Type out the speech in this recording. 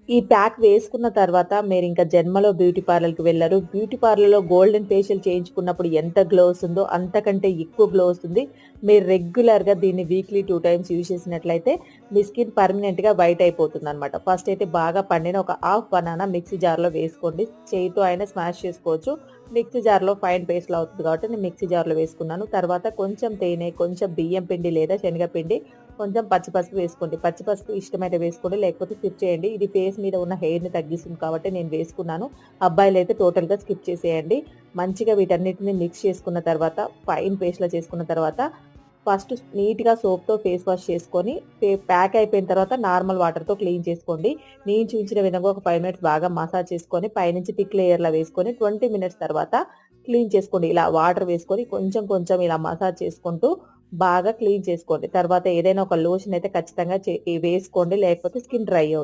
ఈ ప్యాక్ వేసుకున్న తర్వాత మీరింక జన్మలో బ్యూటీ పార్లర్‌కి వెళ్లరు. బ్యూటీ పార్లర్‌లో గోల్డెన్ ఫేషియల్ చేయించుకున్నప్పుడు ఎంత గ్లో వస్తుందో అంతకంటే ఎక్కువ గ్లో వస్తుంది. మీరు రెగ్యులర్‌గా దీన్ని వీక్లీ 2 టైమ్స్ యూజ్ చేసినట్లయితే మీ స్కిన్ పర్మనెంట్‌గా వైట్ అయిపోతుందనమాట. ఫస్ట్ అయితే బాగా పండిన ఒక హాఫ్ బనానా మిక్సీ జార్‌లో వేసుకోండి. చేయితో అయినా స్మాష్ చేసుకోవచ్చు. మిక్సీ జార్‌లో ఫైన్ పేస్ట్‌లా అవుతది కాబట్టి నేను మిక్సీ జార్‌లో వేసుకున్నాను. తర్వాత కొంచెం తేనె, కొంచెం బియ్యం పిండి లేదా శనగపిండి, కొంచెం పచ్చి పసుపు వేసుకోండి. పచ్చి పసుపు ఇష్టమైతే వేసుకోండి, లేకపోతే స్కిప్ చేయండి. ఇది ఫేస్ మీద ఉన్న హెయిర్‌ని తగ్గిస్తుంది కాబట్టి నేను వేసుకున్నాను. అబ్బాయిలైతే టోటల్‌గా స్కిప్ చేసేయండి. మంచిగా వీటన్నిటిని మిక్స్ చేసుకున్న తర్వాత, ఫైన్ పేస్ట్‌లా చేసుకున్న తర్వాత, ఫస్ట్ నీట్‌గా సోప్‌తో ఫేస్ వాష్ చేసుకొని, ప్యాక్ అయిపోయిన తర్వాత నార్మల్ వాటర్‌తో క్లీన్ చేసుకోండి. నేను చూపించిన విధంగా ఒక 5 మినిట్స్ బాగా మసాజ్ చేసుకొని, పైనుంచి థిక్ లేయర్‌లా వేసుకొని 20 మినిట్స్ తర్వాత క్లీన్ చేసుకోండి. ఇలా వాటర్ వేసుకొని కొంచెం కొంచెం ఇలా మసాజ్ చేసుకుంటూ బాగా క్లీన్ చేసుకోండి. తర్వాత ఏదైనా ఒక లోషన్ అయితే ఖచ్చితంగా వేసుకోండి. లేకపోతే స్కిన్ డ్రై అవుతుంది.